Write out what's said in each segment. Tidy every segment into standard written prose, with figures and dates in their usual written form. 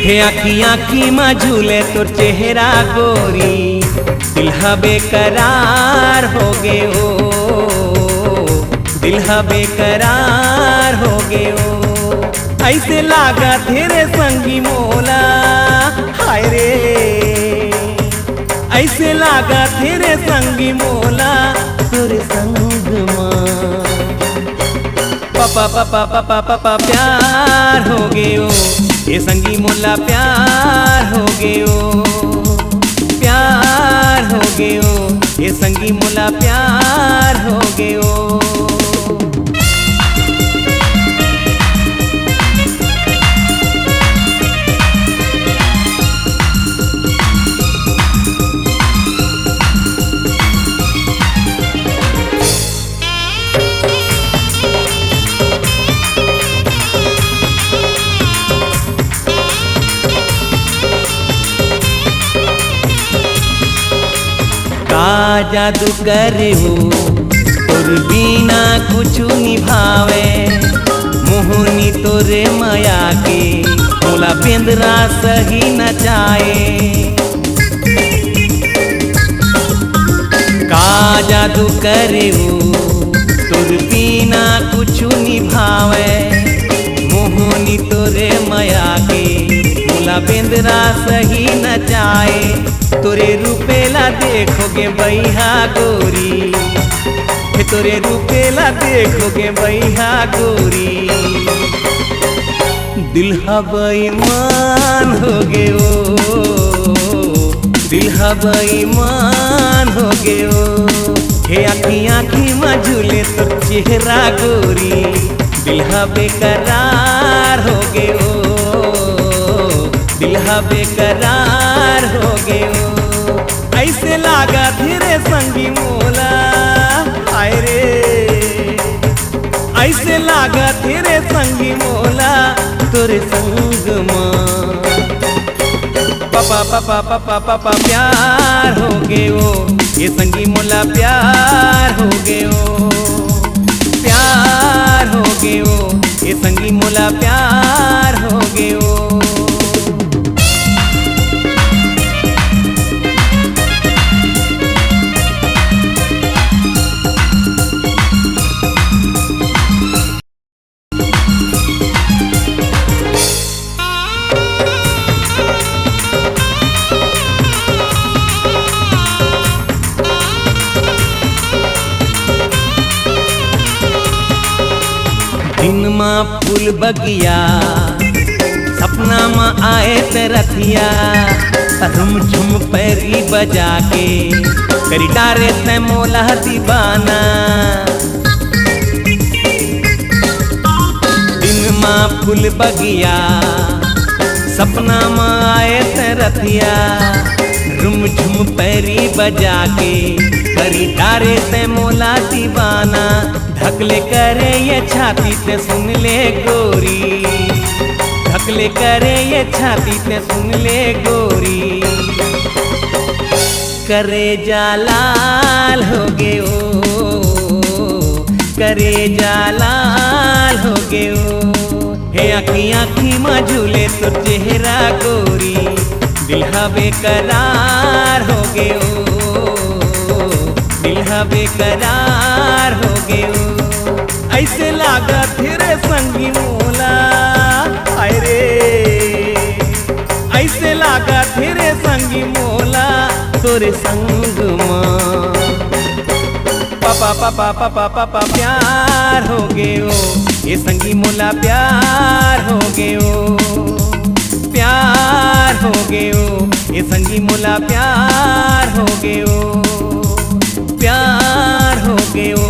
हे आखी आखी में झूले तोर चेहरा गोरी, दिल बेकरार हो गे ओ, दिल बेकरार हो गे ओ। ऐसे लागा तेरे संगी मोला, हाय रे ऐसे लागा तेरे संगी मोला, तोरे संग मां पापा पापा पापा पापा प्यार हो गयो, ये संगी मोला प्यार हो गयो, प्यार हो गयो, ये संगी मोला प्यार हो गयो। का जादू करे हो तोर बिना कुछ निभावे, मोहनी तोरे माया के मोला बेंदरा सही नचाए। का जादू करे हो तोर बिना कुछ निभावे, मोहनी तोरे माया के मोला बेंदरा सही नचाए। तोरे रूपेला देखोगे बैहा गोरी, तोरे रूपेला देखोगे बैहा गोरी, दिल बेईमान हो गे ओ, दिल बेईमान हो गे ओ। हे आखी आखी में झूले तो चेहरा गोरी, दिल बेकरार हो गे ओ, दिल बेकरार हो गे ओ। ऐसे लागा तेरे संगी मोला, हाय रे ऐसे लागा तेरे संगी मोला, तोरे संग मां पापा पापा पापा पापा प्यार हो गयो, ये संगी मोला प्यार हो गयो, प्यार हो गयो, ये संगी मोला प्यार हो गयो। दिन माँ फूल बगिया, सपना माँ आए ते रथिया, रुम झुम पैरी बजा के करी डारे ते मोला दीवाना। दिन माँ फूल बगिया, सपना माँ आए ते रथिया, रुम झुम पैरी बजा के करी डारे ते मोला दीवाना। ढकले करे ये छाती ते सुन ले गोरी, ढकले करे ये छाती ते सुन ले गोरी, करे जा लाल हो गे ओ, करे जा लाल हो गे ओ। हे आखी आखी में झूले तो चेहरा गोरी, दिल बेकरार हो गे ओ, दिल बेकरार हो गे ओ। ऐसे लागा तेरे संगी मोला, हाय रे ऐसे लागा तेरे संगी मोला, तोरे संग मां पापा पापा पापा पापा प्यार हो गयो, ये संगी मोला प्यार हो गयो, प्यार हो गयो, ये संगी मोला प्यार हो गयो, प्यार हो गयो,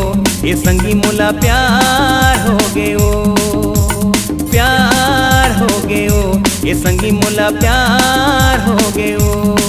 ये संगी मोला प्यार हो गयो, प्यार हो गयो, ये संगी मोला प्यार हो गयो।